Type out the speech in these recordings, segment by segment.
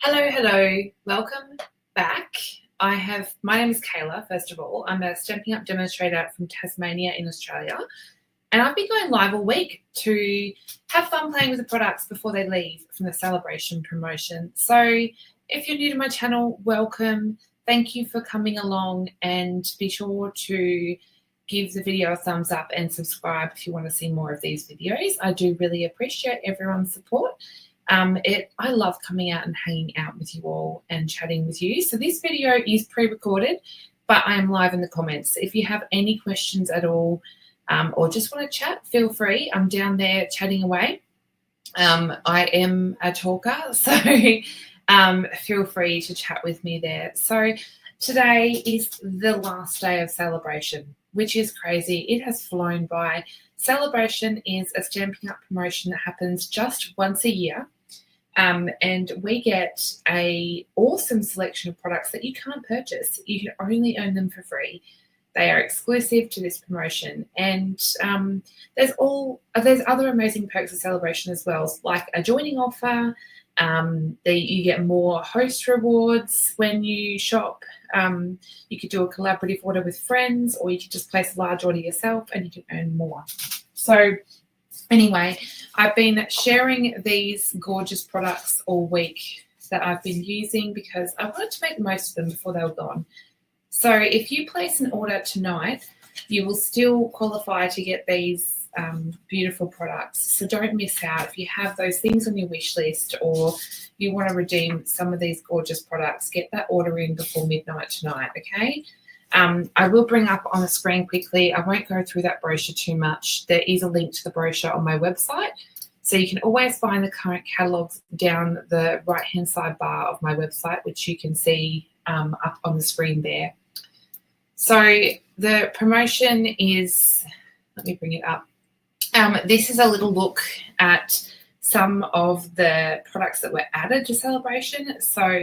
Hello. Welcome back. My name is Kayla, first of all. I'm a Stampin' Up demonstrator from Tasmania in Australia. And I've been going live all week to have fun playing with the products before they leave from the celebration promotion. So if you're new to my channel, welcome. Thank you for coming along, and be sure to give the video a thumbs up and subscribe if you want to see more of these videos. I do really appreciate everyone's support. I love coming out and hanging out with you all and chatting with you. So this video is pre-recorded, but I am live in the comments. If you have any questions at all or just want to chat, feel free. I'm down there chatting away. I am a talker, so feel free to chat with me there. So today is the last day of celebration, which is crazy. It has flown by. Celebration is a Stampin' Up promotion that happens just once a year. And we get an awesome selection of products that you can't purchase. You can only own them for free. They are exclusive to this promotion. And there's other amazing perks of celebration as well, like a joining offer. You get more host rewards when you shop. You could do a collaborative order with friends, or you could just place a large order yourself and you can earn more. So anyway, I've been sharing these gorgeous products all week that I've been using because I wanted to make the most of them before they were gone. So if you place an order tonight, you will still qualify to get these beautiful products. So don't miss out. If you have those things on your wish list, or you want to redeem some of these gorgeous products, get that order in before midnight tonight, okay? I will bring up on the screen quickly. I won't go through that brochure too much. There is a link to the brochure on my website. So you can always find the current catalogues down the right-hand side bar of my website, which you can see up on the screen there. So the promotion is, let me bring it up. This is a little look at some of the products that were added to Celebration. So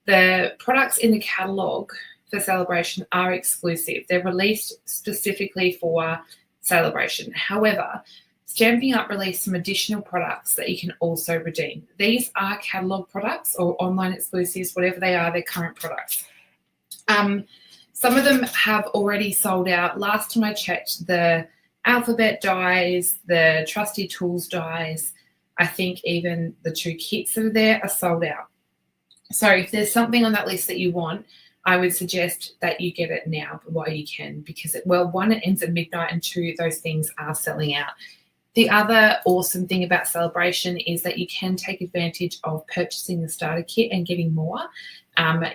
the products in the catalogue for Celebration are exclusive. They're released specifically for Celebration. However, Stampin' Up released some additional products that you can also redeem. These are catalogue products or online exclusives, whatever they are, they're current products. Some of them have already sold out. Last time I checked, the alphabet dies, the Trusty Tools dies, I think even the 2 kits that are there are sold out. So if there's something on that list that you want, I would suggest that you get it now while you can, because one, it ends at midnight, and 2, those things are selling out. The other awesome thing about Celebration is that you can take advantage of purchasing the starter kit and getting more.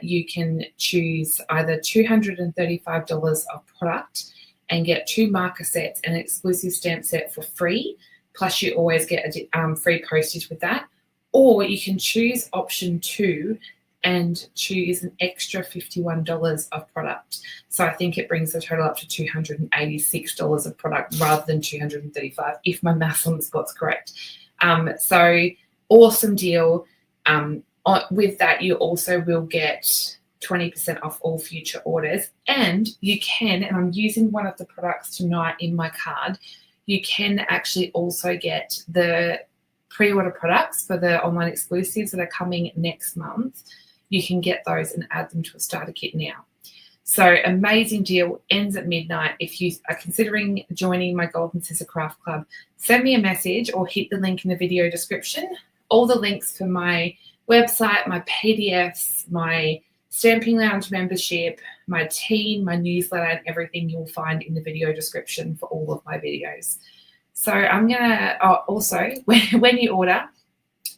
You can choose either $235 of product and get 2 marker sets and an exclusive stamp set for free, plus you always get a free postage with that. Or you can choose option 2 and choose an extra $51 of product. So I think it brings the total up to $286 of product rather than $235, if my maths on the spot's correct. So awesome deal. With that, you also will get 20% off all future orders. And you can, and I'm using one of the products tonight in my card, you can actually also get the pre-order products for the online exclusives that are coming next month. You can get those and add them to a starter kit now. So amazing deal, ends at midnight. If you are considering joining my Golden Scissor Craft Club, send me a message or hit the link in the video description. All the links for my website, my PDFs, my Stamping Lounge membership, my team, my newsletter, and everything you'll find in the video description for all of my videos. So I'm going to also, when you order,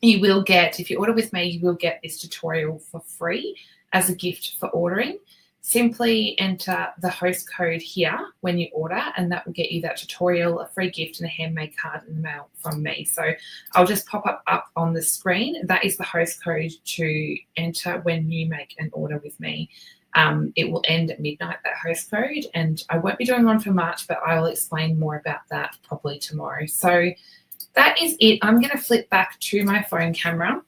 you will get, if you order with me, you will get this tutorial for free as a gift for ordering. Simply enter the host code here when you order, and that will get you that tutorial, a free gift, and a handmade card in the mail from me. So I'll just pop up on the screen. That is the host code to enter when you make an order with me. It will end at midnight, that host code, and I won't be doing one for March, but I will explain more about that probably tomorrow. So that is it. I'm going to flip back to my phone camera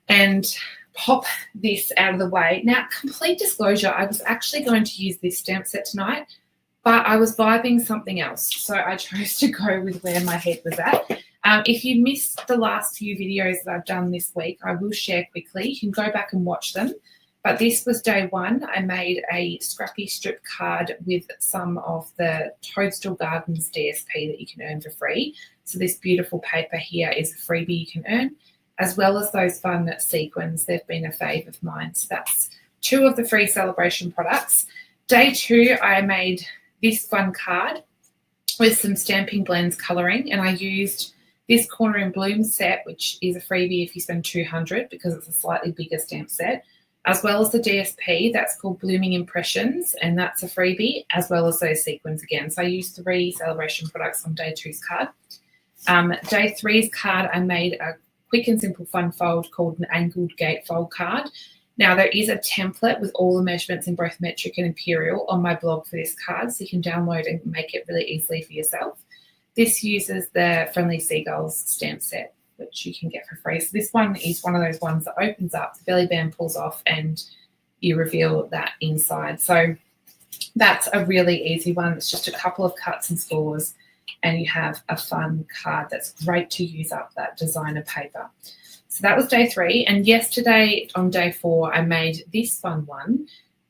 and pop this out of the way. Now, complete disclosure, I was actually going to use this stamp set tonight, but I was vibing something else. So I chose to go with where my head was at. If you missed the last few videos that I've done this week, I will share quickly. You can go back and watch them. But this was day one. I made a scrappy strip card with some of the Toadstool Gardens DSP that you can earn for free. So this beautiful paper here is a freebie you can earn, as well as those fun sequins. They've been a fave of mine. So that's 2 of the free celebration products. Day 2, I made this fun card with some Stamping Blends colouring, and I used this Corner in Bloom set, which is a freebie if you spend $200 because it's a slightly bigger stamp set, as well as the DSP that's called Blooming Impressions, and that's a freebie, as well as those sequins again. So I used 3 celebration products on day 2's card. Day 3's card, I made a quick and simple fun fold called an angled gatefold card. Now, there is a template with all the measurements in both metric and imperial on my blog for this card, so you can download and make it really easily for yourself. This uses the Friendly Seagulls stamp set, which you can get for free. So this one is one of those ones that opens up, the belly band pulls off, and you reveal that inside. So that's a really easy one. It's just a couple of cuts and scores, and you have a fun card that's great to use up that designer paper. So that was day 3. And yesterday on day 4, I made this fun one,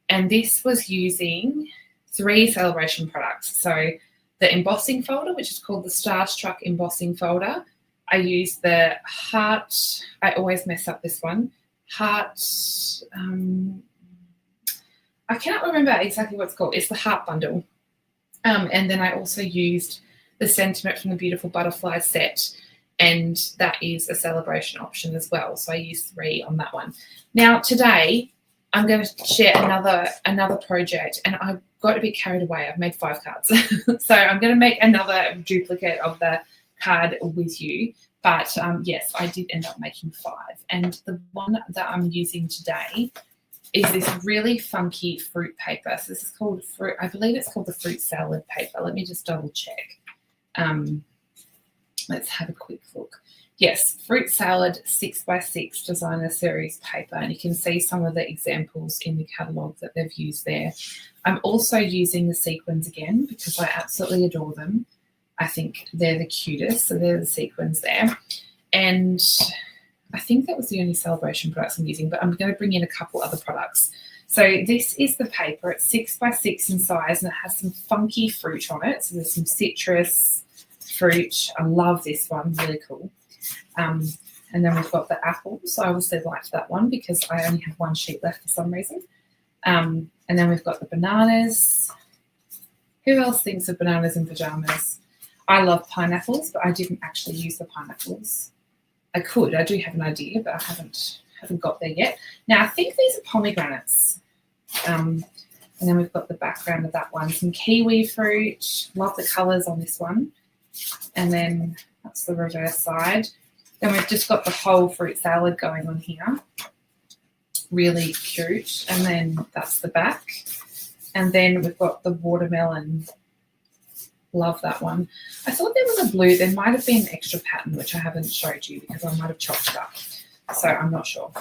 and this was using 3 celebration products. So the embossing folder, which is called the Starstruck embossing folder. I used the heart, I always mess up this one, heart, I cannot remember exactly what it's called. It's the heart bundle. And then I also used the sentiment from the Beautiful Butterfly set, and that is a celebration option as well. So I used 3 on that one. Now today I'm going to share another project, and I got a bit carried away. I've made 5 cards. So I'm going to make another duplicate of the card with you. But yes, I did end up making 5. And the one that I'm using today is this really funky fruit paper. So this is called fruit, I believe it's called the fruit salad paper. Let me just double check. Let's have a quick look. Yes, fruit salad 6x6 designer series paper, and you can see some of the examples in the catalogue that they've used there. I'm also using the sequins again because I absolutely adore them. I think they're the cutest, so they're the sequins there. And I think that was the only celebration products I'm using, but I'm going to bring in a couple other products. So this is the paper. It's 6x6 in size, and it has some funky fruit on it. So there's some citrus, fruit. I love this one, really cool. And then we've got the apples. I obviously liked that one because I only have 1 sheet left for some reason. And then we've got the bananas. Who else thinks of bananas in pajamas? I love pineapples, but I didn't actually use the pineapples. I could. I do have an idea, but I haven't got there yet. Now, I think these are pomegranates. And then we've got the background of that one. Some kiwi fruit. Love the colours on this one. And then that's the reverse side. Then we've just got the whole fruit salad going on here. Really cute. And then that's the back. And then we've got the watermelon. Love that one. I thought there was a blue. There might have been an extra pattern, which I haven't showed you because I might have chopped it up. So I'm not sure.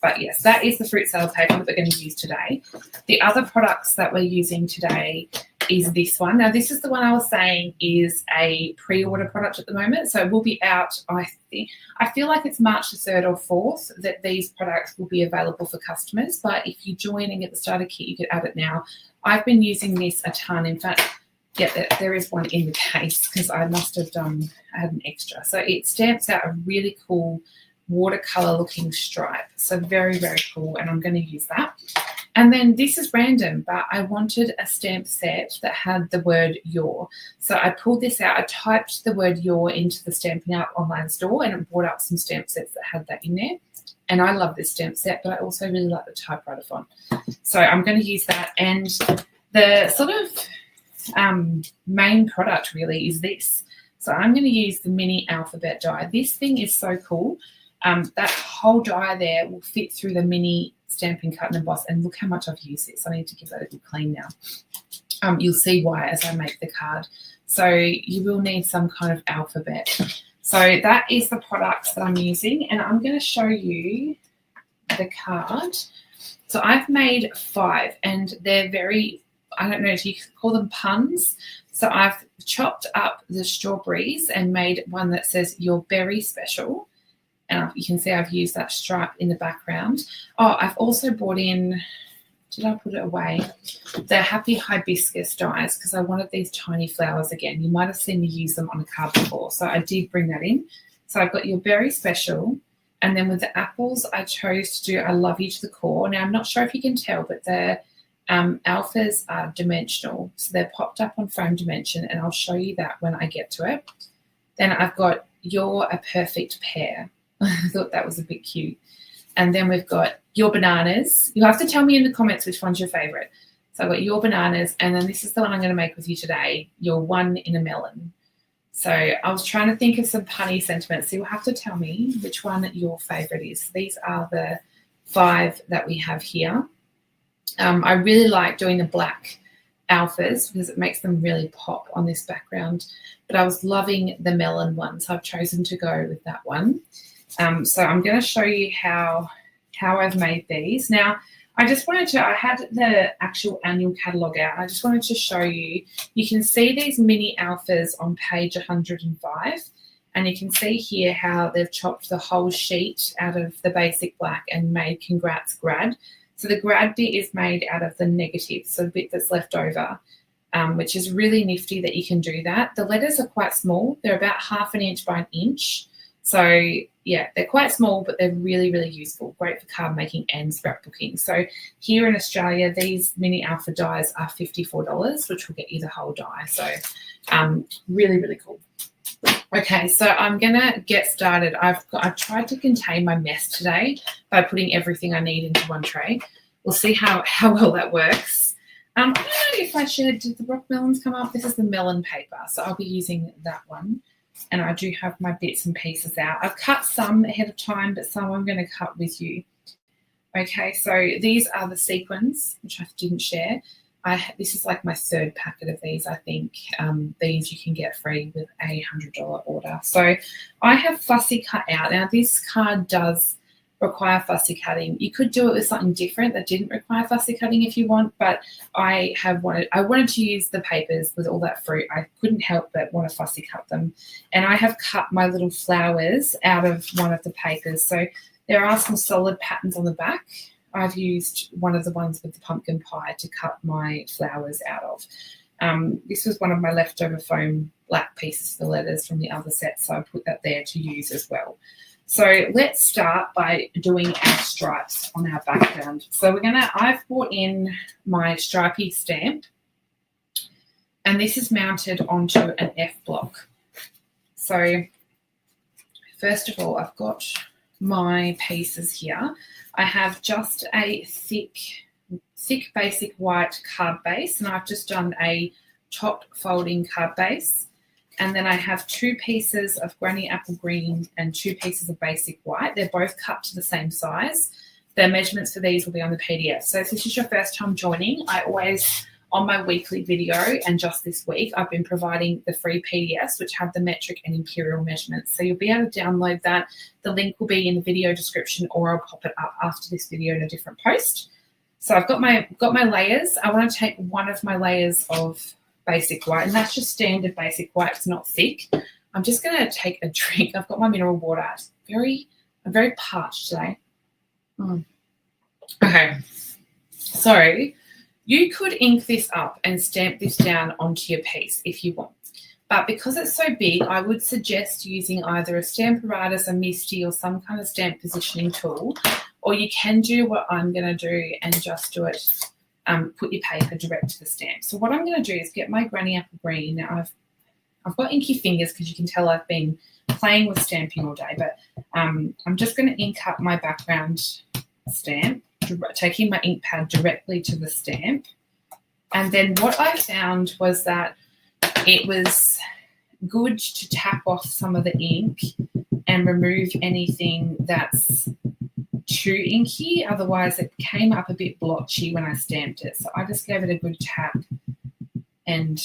But yes, that is the fruit salad paper that we're going to use today. The other products that we're using today is this one. Now, this is the one I was saying is a pre-order product at the moment. So it will be out, I feel like it's March the 3rd or 4th that these products will be available for customers. But if you join and get the starter kit, you can add it now. I've been using this a ton. In fact, yeah, there is one in the case because I must have had an extra. So it stamps out a really cool watercolor looking stripe. So very, very cool. And I'm going to use that. And then this is random, but I wanted a stamp set that had the word your. So I pulled this out. I typed the word your into the Stampin' Up online store, and it brought up some stamp sets that had that in there. And I love this stamp set, but I also really like the typewriter font. So I'm going to use that. And the sort of main product really is this. So I'm going to use the mini alphabet die. This thing is so cool. That whole die there will fit through the mini Stampin' Cut and Emboss, and look how much I've used it. So I need to give that a good clean now. You'll see why as I make the card. So you will need some kind of alphabet. So that is the products that I'm using, and I'm going to show you the card. So I've made 5, and they're very I don't know, do you call them puns? So I've chopped up the strawberries and made one that says "You're very special." And you can see I've used that stripe in the background. Oh, I've also brought in, did I put it away? The Happy Hibiscus dies because I wanted these tiny flowers again. You might have seen me use them on a card before. So I did bring that in. So I've got "You're very special." And then with the apples, I chose to do "I love you to the core." Now, I'm not sure if you can tell, but the alphas are dimensional. So they're popped up on foam dimension, and I'll show you that when I get to it. Then I've got "You're a perfect pair." I thought that was a bit cute. And then we've got "Your bananas." You have to tell me in the comments which one's your favourite. So I've got "Your bananas," and then this is the one I'm going to make with you today, "You're one in a melon." So I was trying to think of some punny sentiments. So you'll have to tell me which one your favourite is. These are the 5 that we have here. I really like doing the black alphas because it makes them really pop on this background. But I was loving the melon one, so I've chosen to go with that one. So I'm going to show you how I've made these. Now, I had the actual annual catalogue out. I just wanted to show you. You can see these mini alphas on page 105. And you can see here how they've chopped the whole sheet out of the basic black and made "Congrats Grad." So the grad bit is made out of the negative, so the bit that's left over, which is really nifty that you can do that. The letters are quite small. They're about 1/2 inch by 1 inch. So, yeah, they're quite small, but they're really, really useful. Great for card making and scrapbooking. So here in Australia, these mini alpha dies are $54, which will get you the whole die. So really, really cool. Okay, so I'm going to get started. I've tried to contain my mess today by putting everything I need into one tray. We'll see how well that works. I don't know if I should, did the rock melons come up? This is the melon paper, so I'll be using that one. And I do have my bits and pieces out. I've cut some ahead of time, but some I'm going to cut with you. Okay, so these are the sequins, which I didn't share. This is like my 3rd packet of these, I think. These you can get free with a $100 order. So I have fussy cut out. Now, this card does require fussy cutting. You could do it with something different that didn't require fussy cutting if you want, but I wanted to use the papers with all that fruit. I couldn't help but want to fussy cut them. And I have cut my little flowers out of one of the papers. So there are some solid patterns on the back. I've used one of the ones with the pumpkin pie to cut my flowers out of. This was one of my leftover foam black pieces for the letters from the other set, so I put that there to use as well. So let's start by doing our stripes on our background. So I've brought in my stripy stamp, and this is mounted onto an F block. So first of all, I've got my pieces here. I have just a thick basic white card base, and I've just done a top folding card base. And then I have 2 pieces of granny apple green and 2 pieces of basic white. They're both cut to the same size. The measurements for these will be on the PDF. So if this is your first time joining, I always, on my weekly video and just this week, I've been providing the free PDFs, which have the metric and imperial measurements. So you'll be able to download that. The link will be in the video description, or I'll pop it up after this video in a different post. So I've got my layers. I want to take one of my layers of basic white, and that's just standard basic white. It's not thick. I'm just going to take a drink. I've got my mineral water. I'm very parched today. Okay. So you could ink this up and stamp this down onto your piece if you want. But because it's so big, I would suggest using either a Stamparatus, a Misty, or some kind of stamp positioning tool. Or you can do what I'm going to do and just do it, put your paper direct to the stamp. So what I'm going to do is get my granny apple green. Now I've got inky fingers because you can tell I've been playing with stamping all day. But I'm just going to ink up my background stamp, taking my ink pad directly to the stamp. And then what I found was that it was good to tap off some of the ink and remove anything that's too inky. Otherwise, it came up a bit blotchy when I stamped it. So I just gave it a good tap and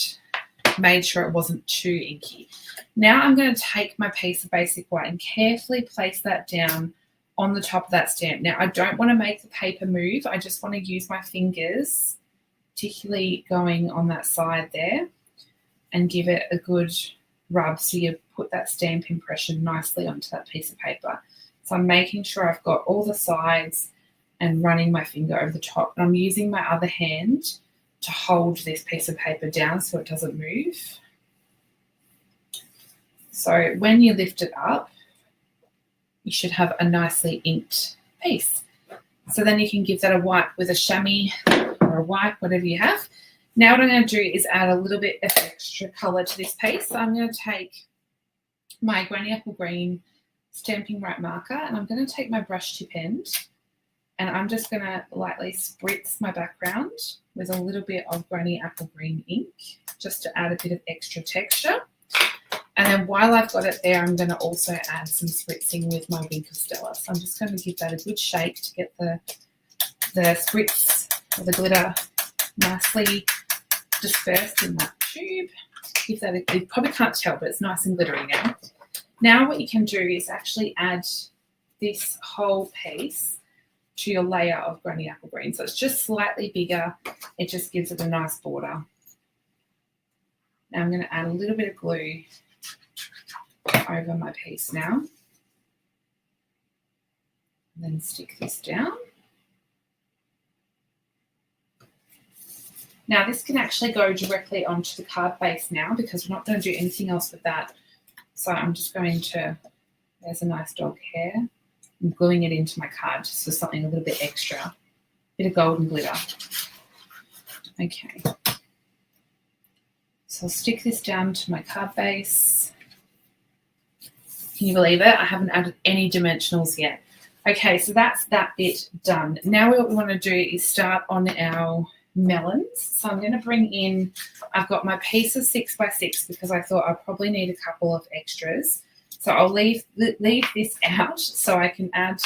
made sure it wasn't too inky. Now I'm going to take my piece of basic white and carefully place that down on the top of that stamp. Now, I don't want to make the paper move. I just want to use my fingers particularly going on that side there, and give it a good rub so you put that stamp impression nicely onto that piece of paper. So I'm making sure I've got all the sides and running my finger over the top. And I'm using my other hand to hold this piece of paper down so it doesn't move. So when you lift it up, you should have a nicely inked piece. So then you can give that a wipe with a chamois or a wipe, whatever you have. Now what I'm going to do is add a little bit of extra colour to this piece. So I'm going to take my Granny Apple Green Stamping Right marker, and I'm going to take my brush tip end, and I'm just going to lightly spritz my background with a little bit of Granny Apple Green ink just to add a bit of extra texture. And then while I've got it there, I'm going to also add some spritzing with my Wink of Stella. So I'm just going to give that a good shake to get the spritz or the glitter nicely dispersed in that tube. Give that you probably can't tell, but it's nice and glittery now. Now what you can do is actually add this whole piece to your layer of Granny Apple Green. So it's just slightly bigger. It just gives it a nice border. Now I'm going to add a little bit of glue over my piece now. And then stick this down. Now this can actually go directly onto the card base now because we're not going to do anything else with that. So I'm just going to, there's a nice dog hair. I'm gluing it into my card just for something a little bit extra. Bit of golden glitter. Okay. So I'll stick this down to my card base. Can you believe it? I haven't added any dimensionals yet. Okay, so that's that bit done. Now what we want to do is start on our melons. So I'm going to bring in, I've got my piece of 6x6 because I thought I'd probably need a couple of extras. So I'll leave this out so I can add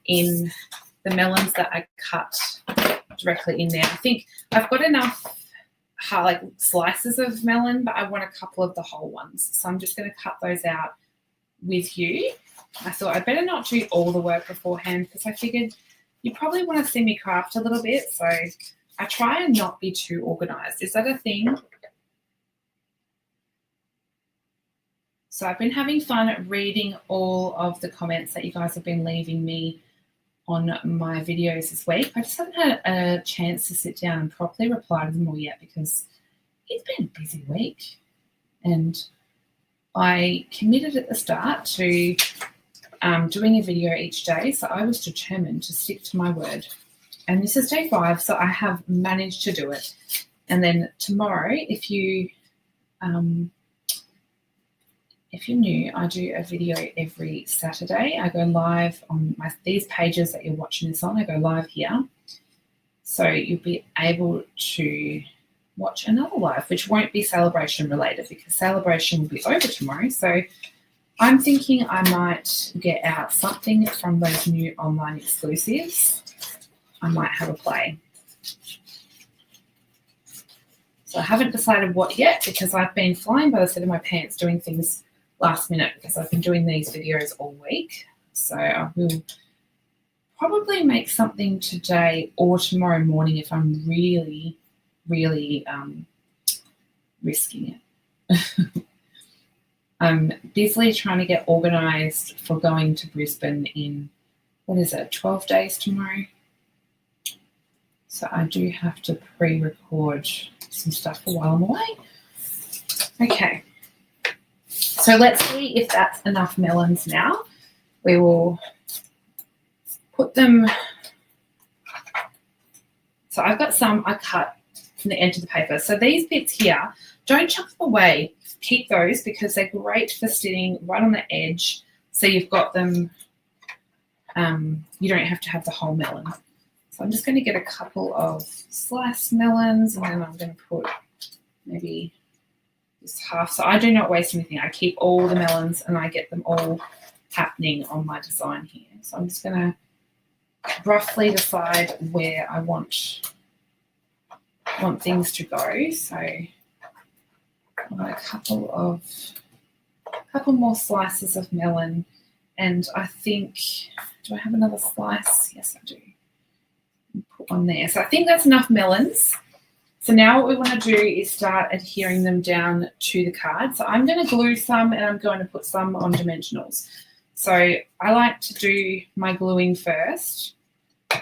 in the melons that I cut directly in there. I think I've got enough like slices of melon, but I want a couple of the whole ones. So I'm just going to cut those out with you. I thought I'd better not do all the work beforehand because I figured you probably want to see me craft a little bit. So I try and not be too organized. Is that a thing? So I've been having fun reading all of the comments that you guys have been leaving me on my videos this week. I just haven't had a chance to sit down and properly reply to them all yet because it's been a busy week. And I committed at the start to doing a video each day. So I was determined to stick to my word. And this is day 5, so I have managed to do it. And then tomorrow, if you're new, I do a video every Saturday. I go live on these pages that you're watching this on. I go live here. So you'll be able to watch another live, which won't be celebration related because celebration will be over tomorrow. So I'm thinking I might get out something from those new online exclusives. I might have a play. So I haven't decided what yet because I've been flying by the seat of my pants doing things last minute because I've been doing these videos all week. So I will probably make something today or tomorrow morning if I'm really, really risking it. I'm busily trying to get organised for going to Brisbane in, 12 days tomorrow. So I do have to pre-record some stuff for while I'm away. Okay. So let's see if that's enough melons now. We will put them. So I've got some I cut from the end of the paper. So these bits here, don't chuck them away. Keep those because they're great for sitting right on the edge. So you've got them, you don't have to have the whole melon. So I'm just going to get a couple of sliced melons and then I'm going to put maybe just half. So I do not waste anything. I keep all the melons and I get them all happening on my design here. So I'm just going to roughly decide where I want things to go. So I want a couple more slices of melon. And I think, do I have another slice? Yes, I do. Put one there. So I think that's enough melons. So now what we want to do is start adhering them down to the card. So I'm going to glue some and I'm going to put some on dimensionals. So I like to do my gluing first.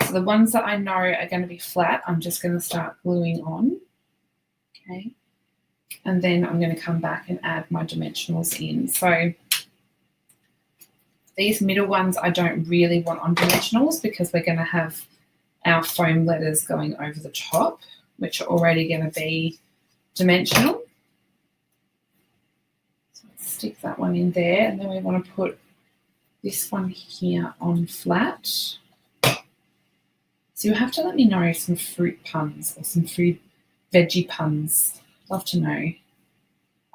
So the ones that I know are going to be flat, I'm just going to start gluing on. Okay. And then I'm going to come back and add my dimensionals in. So these middle ones I don't really want on dimensionals because we're going to have our foam letters going over the top, which are already going to be dimensional. So let's stick that one in there, and then we want to put this one here on flat. So you have to let me know some fruit puns or some food veggie puns. Love to know. I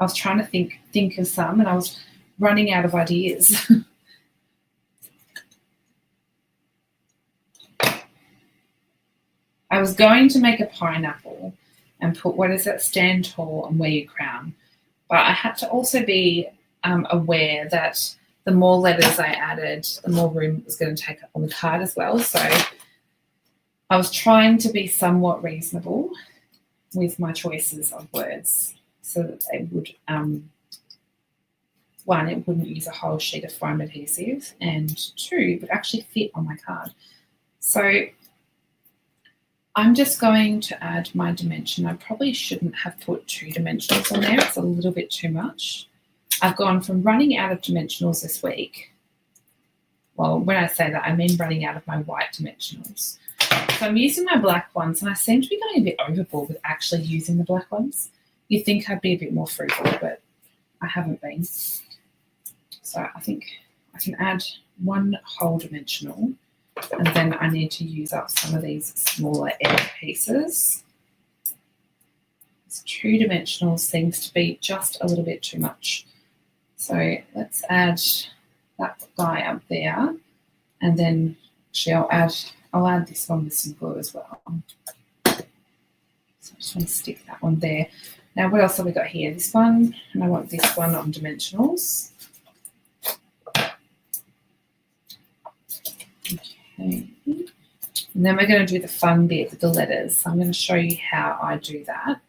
was trying to think of some, and I was running out of ideas. I was going to make a pineapple and put, what is it, stand tall and wear your crown. But I had to also be aware that the more letters I added, the more room it was going to take up on the card as well. So I was trying to be somewhat reasonable with my choices of words so that they would, one, it wouldn't use a whole sheet of foam adhesive, and two, it would actually fit on my card. So I'm just going to add my dimension. I probably shouldn't have put 2 dimensionals on there. It's a little bit too much. I've gone from running out of dimensionals this week. Well, when I say that, I mean running out of my white dimensionals. So I'm using my black ones, and I seem to be going a bit overboard with actually using the black ones. You'd think I'd be a bit more frugal, but I haven't been. So I think I can add 1 whole dimensional, and then I need to use up some of these smaller edge pieces. This 2 dimensional seems to be just a little bit too much. So let's add that guy up there, and then actually I'll add this one with some glue as well. So I just want to stick that one there. Now what else have we got here? This one, and I want this one on dimensionals. Okay. And then we're going to do the fun bit with the letters. So I'm going to show you how I do that.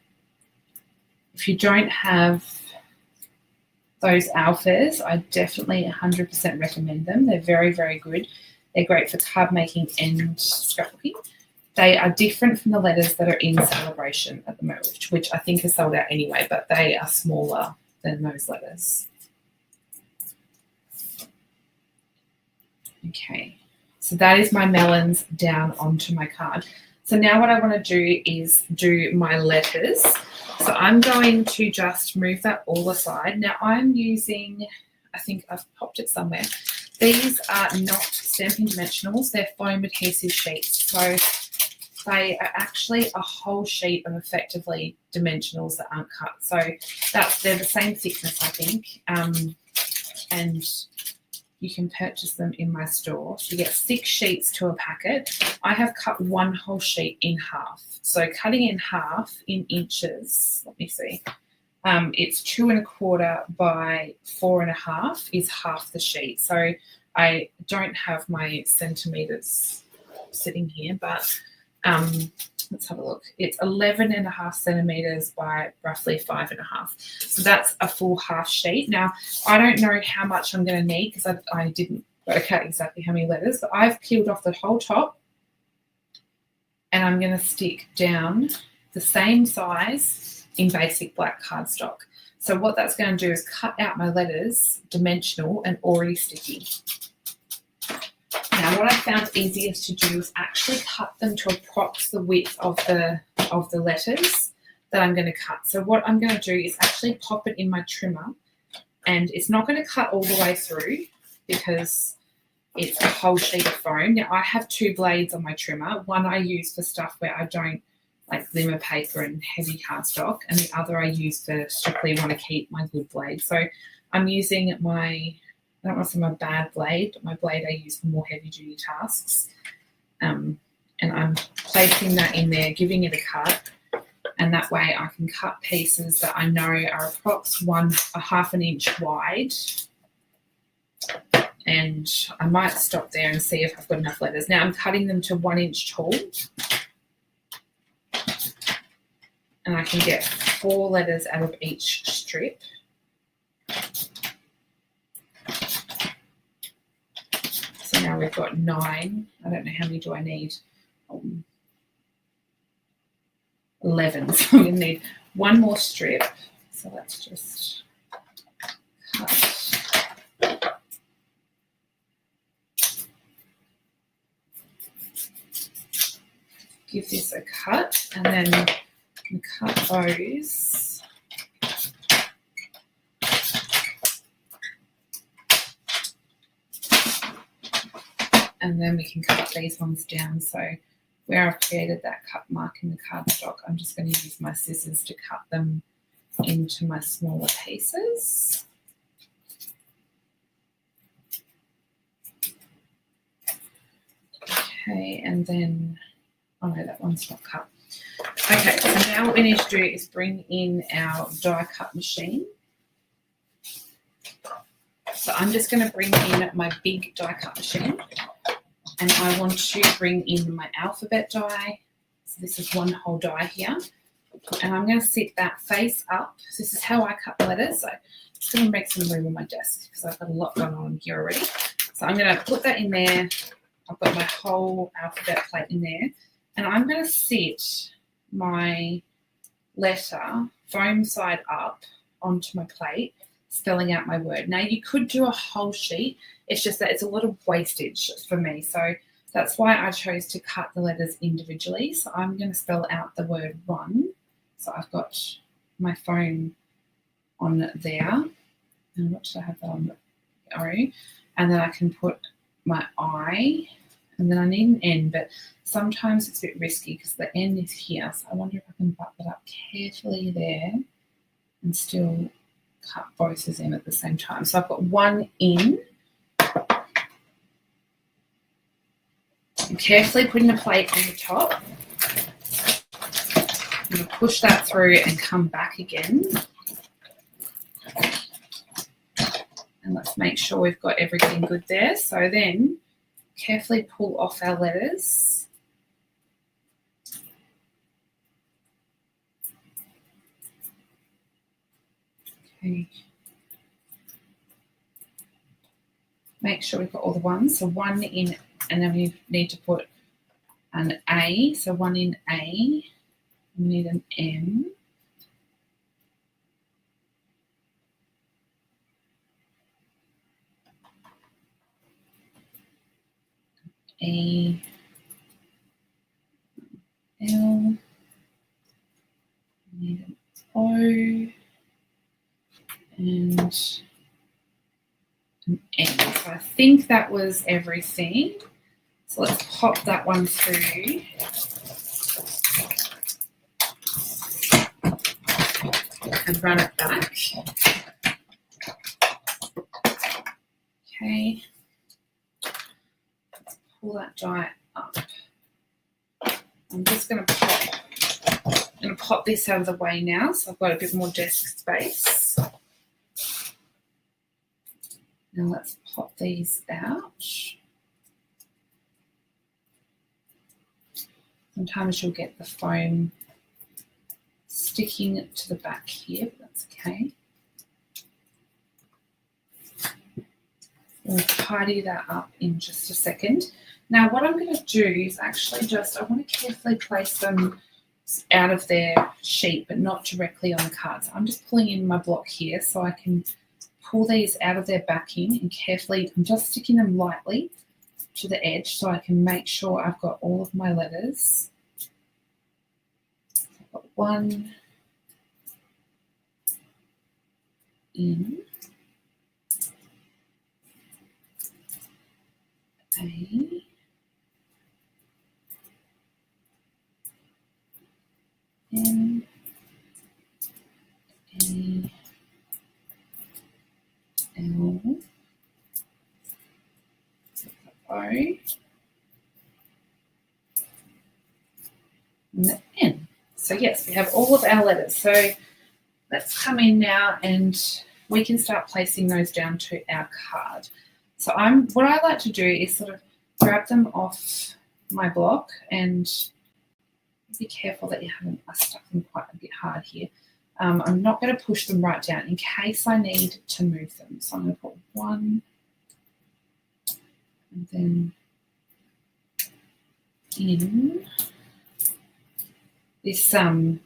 If you don't have those alphas, I definitely 100% recommend them. They're very, very good. They're great for card making and scrapbooking. They are different from the letters that are in Celebration at the moment, which I think are sold out anyway, but they are smaller than those letters. Okay, so that is my melons down onto my card. So now what I want to do is do my letters. So I'm going to just move that all aside. Now I'm using, I think I've popped it somewhere. These are not stamping dimensionals, they're foam adhesive sheets. So they are actually a whole sheet of effectively dimensionals that aren't cut. So they're the same thickness, I think. And you can purchase them in my store. You get 6 sheets to a packet. I have cut 1 whole sheet in half. So cutting in half in inches, let me see. It's 2 1/4 by 4 1/2 is half the sheet. So I don't have my centimeters sitting here, but let's have a look. It's 11.5 centimeters by roughly 5 1/2. So that's a full half sheet. Now, I don't know how much I'm going to need because I didn't work out exactly how many letters, but I've peeled off the whole top, and I'm going to stick down the same size in basic black cardstock. So what that's going to do is cut out my letters dimensional and already sticky. Now what I found easiest to do is actually cut them to approx the width of the letters that I'm going to cut. So what I'm going to do is actually pop it in my trimmer, and it's not going to cut all the way through because it's a whole sheet of foam. Now I have 2 blades on my trimmer. One I use for stuff where I don't like glimmer paper and heavy cardstock, and the other I use for strictly want to keep my good blade. So I'm using my, I don't want to say my bad blade, but my blade I use for more heavy duty tasks. And I'm placing that in there, giving it a cut, and that way I can cut pieces that I know are approx 1/2 inch wide. And I might stop there and see if I've got enough letters. Now I'm cutting them to 1 inch tall. and I can get 4 letters out of each strip. So now we've got 9. I don't know how many do I need. 11. So I'm going to need 1 more strip. So let's just cut. Give this a cut, and then cut those. And then we can cut these ones down. So where I've created that cut mark in the cardstock, I'm just going to use my scissors to cut them into my smaller pieces. Okay, and then, oh no, that one's not cut. Okay, so now what we need to do is bring in our die cut machine. So I'm just going to bring in my big die cut machine, and I want to bring in my alphabet die. So this is 1 whole die here, and I'm going to sit that face up. So this is how I cut the letters. So I'm just going to make some room on my desk because I've got a lot going on here already. So I'm going to put that in there. I've got my whole alphabet plate in there, and I'm going to sit my letter foam side up onto my plate, spelling out my word. Now you could do a whole sheet. It's just that it's a lot of wastage for me. So that's why I chose to cut the letters individually. So I'm going to spell out the word 1. So I've got my foam on there. And what should I have that on? O. And then I can put my I, and then I need an N, but sometimes it's a bit risky because the N is here. So I wonder if I can butt that up carefully there and still cut both of them at the same time. So I've got 1 in. I'm carefully putting the plate on the top. I'm going to push that through and come back again. And let's make sure we've got everything good there. So then carefully pull off our letters. Okay. Make sure we've got all the ones. So 1 in, and then we need to put an A. So 1 in A. We need an M. A, L, need an O, and an N. So I think that was everything. So let's pop that one through. And run it back. Okay. Pull that die up. I'm just going to pop this out of the way now, so I've got a bit more desk space. Now let's pop these out. Sometimes you'll get the foam sticking to the back here, but that's okay. We'll tidy that up in just a second. Now what I'm going to do is actually I want to carefully place them out of their sheet, but not directly on the card. So I'm just pulling in my block here so I can pull these out of their backing, and carefully, I'm just sticking them lightly to the edge so I can make sure I've got all of my letters. I've got 1 in, A, N, A, L, O, and the N. So yes, we have all of our letters. So let's come in now and we can start placing those down to our card. So what I like to do is sort of grab them off my block and Be careful that you haven't stuck them quite a bit hard here. I'm not going to push them right down in case I need to move them. So I'm going to put one and then in this foam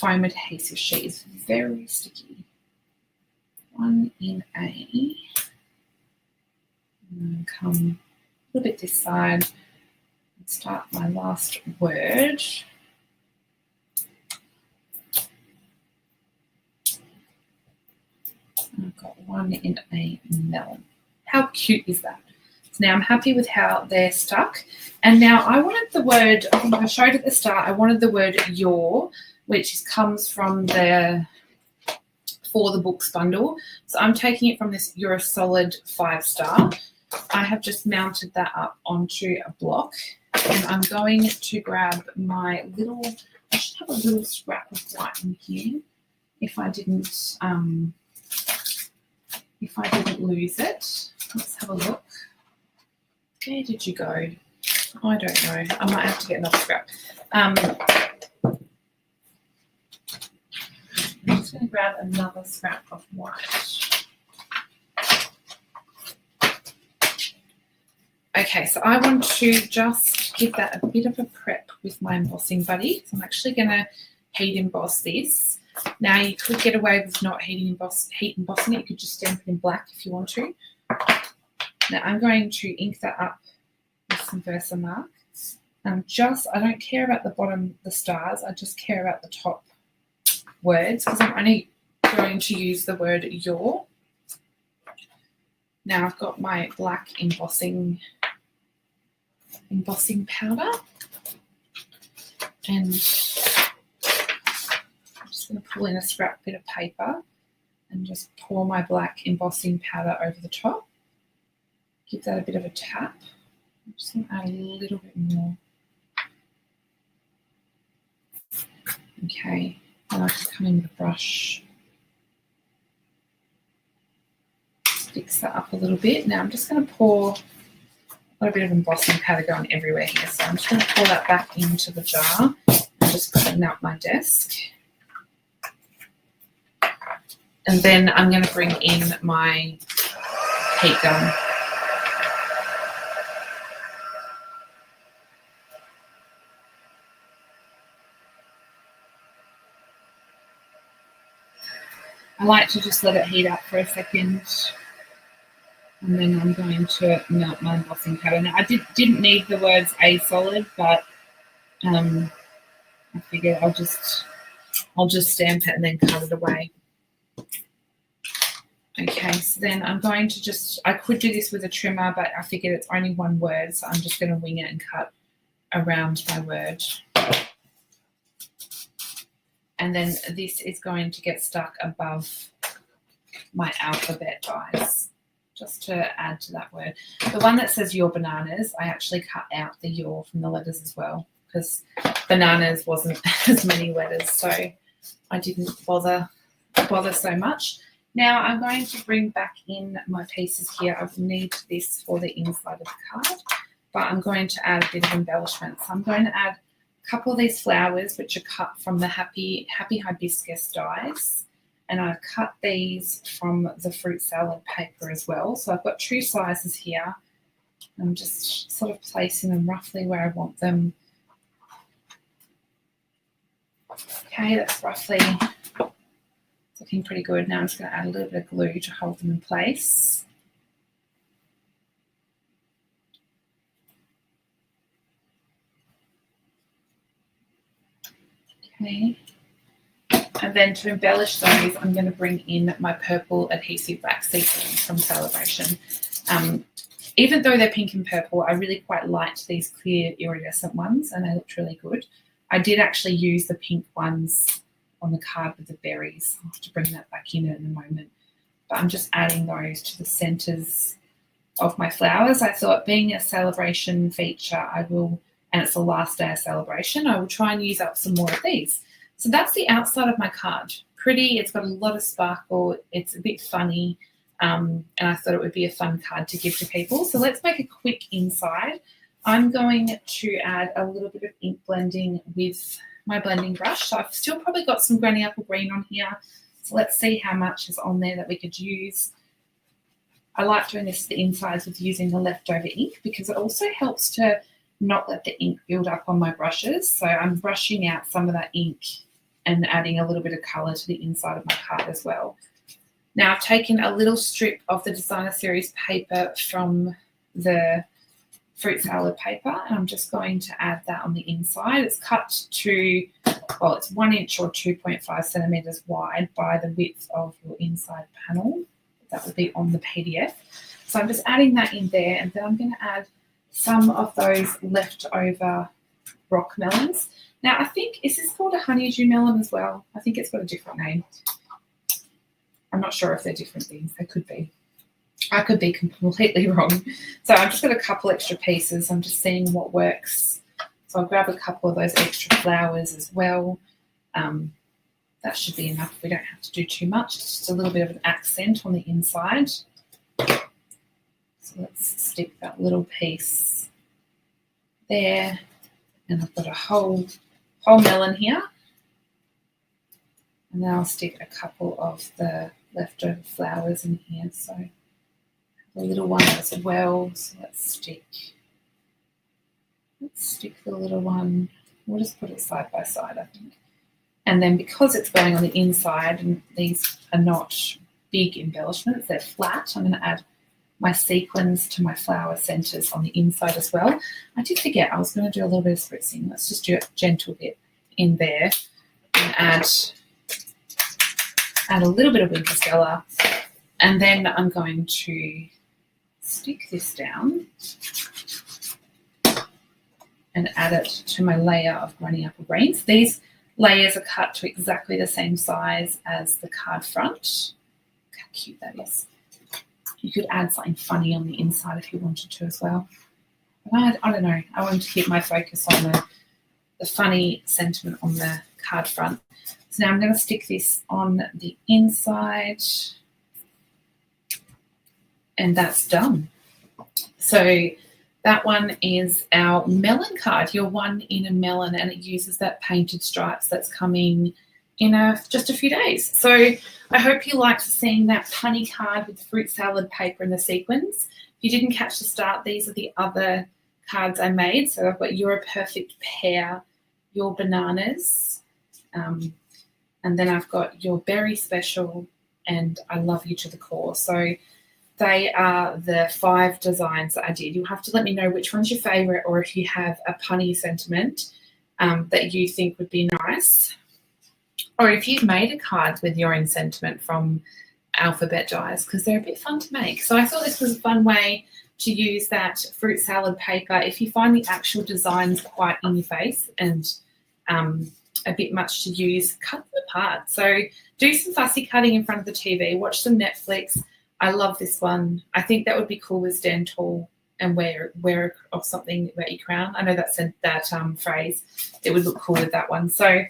adhesive sheet is very sticky. One in A, and come a little bit this side and start my last word. I've got one in a melon. How cute is that? So now I'm happy with how they're stuck. And now I wanted the word, I think I showed at the start, I wanted the word your, which comes from the For the Books bundle. So I'm taking it from this You're a Solid 5-star. I have just mounted that up onto a block. And I'm going to grab my little, I should have a little scrap of white in here if I didn't lose it. Let's have a look. Where did you go? I don't know. I might have to get another scrap. I'm just going to grab another scrap of white. Okay, so I want to just give that a bit of a prep with my embossing buddy. So I'm actually going to heat emboss this. Now you could get away with not heat embossing it. You could just stamp it in black if you want to. Now I'm going to ink that up with some Versamark. I don't care about the bottom, the stars. I just care about the top words because I'm only going to use the word your. Now I've got my black embossing powder, and I'm just going to pull in a scrap bit of paper and just pour my black embossing powder over the top. Give that a bit of a tap. I'm just going to add a little bit more. Okay, and I can come in with a brush. Fix that up a little bit. Now I'm just going to pour a little bit of embossing powder going everywhere here. So I'm just going to pour that back into the jar and just clean up my desk. And then I'm going to bring in my heat gun. I like to just let it heat up for a second, and then I'm going to melt my embossing powder. Now I didn't need the words A solid, but I figured I'll just stamp it and then cut it away. Okay, so then I'm going to I could do this with a trimmer, but I figured it's only one word, so I'm just going to wing it and cut around my word. And then this is going to get stuck above my alphabet dies, just to add to that word. The one that says your bananas, I actually cut out the your from the letters as well because bananas wasn't as many letters, so I didn't bother so much. Now I'm going to bring back in my pieces here. I will need this for the inside of the card, but I'm going to add a bit of embellishment. So I'm going to add a couple of these flowers, which are cut from the Happy Hibiscus dies, and I've cut these from the fruit salad paper as well. So I've got two sizes here. I'm just sort of placing them roughly where I want them. Okay, that's roughly looking pretty good. Now I'm just going to add a little bit of glue to hold them in place. Okay. And then to embellish those, I'm going to bring in my purple adhesive wax sequins from Celebration. Even though they're pink and purple, I really quite liked these clear iridescent ones, and they looked really good. I did actually use the pink ones on the card with the berries. I'll have to bring that back in a moment. But I'm just adding those to the centres of my flowers. I thought, being a Celebration feature, and it's the last day of Celebration, I will try and use up some more of these. So that's the outside of my card. Pretty, it's got a lot of sparkle, it's a bit funny, and I thought it would be a fun card to give to people. So let's make a quick inside. I'm going to add a little bit of ink blending with my blending brush. So I've still probably got some Granny Apple Green on here. So let's see how much is on there that we could use. I like doing this to the insides with using the leftover ink because it also helps to not let the ink build up on my brushes. So I'm brushing out some of that ink and adding a little bit of colour to the inside of my card as well. Now I've taken a little strip of the Designer Series paper from the fruit salad paper, and I'm just going to add that on the inside. It's cut to, well, it's 1 inch or 2.5 centimeters wide by the width of your inside panel. That would be on the PDF. So I'm just adding that in there, and then I'm going to add some of those leftover rock melons. Now I think, is this called a honeydew melon as well? I think it's got a different name. I'm not sure if they're different things. They could be. I could be completely wrong. So I've just got a couple extra pieces. I'm just seeing what works. So I'll grab a couple of those extra flowers as well. That should be enough. We don't have to do too much. It's just a little bit of an accent on the inside. So let's stick that little piece there. And I've got a whole melon here. And then I'll stick a couple of the leftover flowers in here. So the little one as well. So let's stick the little one. We'll just put it side by side, I think. And then because it's going on the inside and these are not big embellishments, they're flat, I'm going to add my sequins to my flower centres on the inside as well. I did forget I was going to do a little bit of spritzing. Let's just do a gentle bit in there and add a little bit of winter stella. And then I'm going to stick this down and add it to my layer of Granny Apple Greens. These layers are cut to exactly the same size as the card front. Look how cute that is. You could add something funny on the inside if you wanted to as well. But I don't know. I wanted to keep my focus on the funny sentiment on the card front. So now I'm going to stick this on the inside. And that's done. So that one is our melon card, your one in a melon, and it uses that painted stripes that's coming in just a few days. So I hope you liked seeing that punny card with the fruit salad paper and the sequins. If you didn't catch the start, these are the other cards I made. So I've got You're a Perfect Pear, Your Bananas, and then I've got Your Berry Special and I Love You to the Core. So they are the 5 designs that I did. You'll have to let me know which one's your favourite, or if you have a punny sentiment that you think would be nice. Or if you've made a card with your own sentiment from alphabet dies, because they're a bit fun to make. So I thought this was a fun way to use that fruit salad paper. If you find the actual designs quite in your face and a bit much to use, cut them apart. So do some fussy cutting in front of the TV, watch some Netflix. I love this one. I think that would be cool with stand tall and wear of something about your crown. I know that phrase. It would look cool with that one. So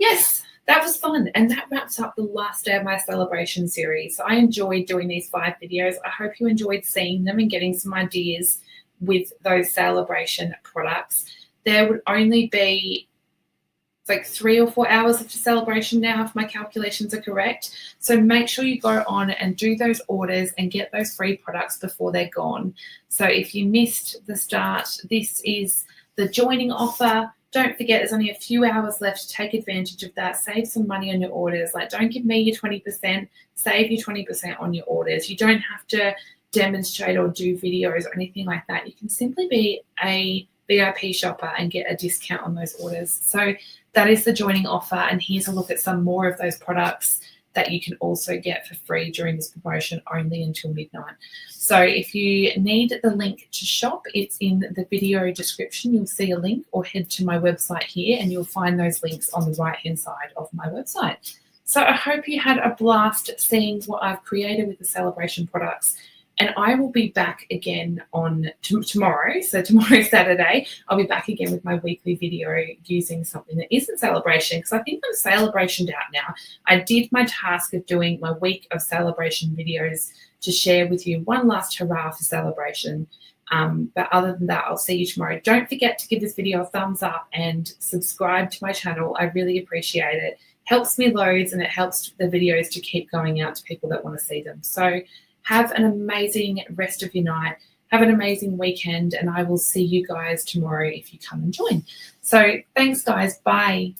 yes, that was fun. And that wraps up the last day of my celebration series. I enjoyed doing these 5 videos. I hope you enjoyed seeing them and getting some ideas with those celebration products. There would only be like 3 or 4 hours of the celebration now, if my calculations are correct. So make sure you go on and do those orders and get those free products before they're gone. So if you missed the start, this is the joining offer. Don't forget, there's only a few hours left to take advantage of that. Save some money on your orders. Like, don't give me your 20%, save your 20% on your orders. You don't have to demonstrate or do videos or anything like that. You can simply be a VIP shopper and get a discount on those orders. So that is the joining offer, and here's a look at some more of those products that you can also get for free during this promotion only until midnight. So if you need the link to shop, it's in the video description. You'll see a link, or head to my website here and you'll find those links on the right-hand side of my website. So I hope you had a blast seeing what I've created with the celebration products. And I will be back again on tomorrow. So tomorrow, Saturday, I'll be back again with my weekly video using something that isn't celebration, because I think I'm celebrationed out now. I did my task of doing my week of celebration videos to share with you. One last hurrah for celebration. But other than that, I'll see you tomorrow. Don't forget to give this video a thumbs up and subscribe to my channel. I really appreciate it. Helps me loads, and it helps the videos to keep going out to people that want to see them. So have an amazing rest of your night. Have an amazing weekend, and I will see you guys tomorrow if you come and join. So thanks, guys. Bye.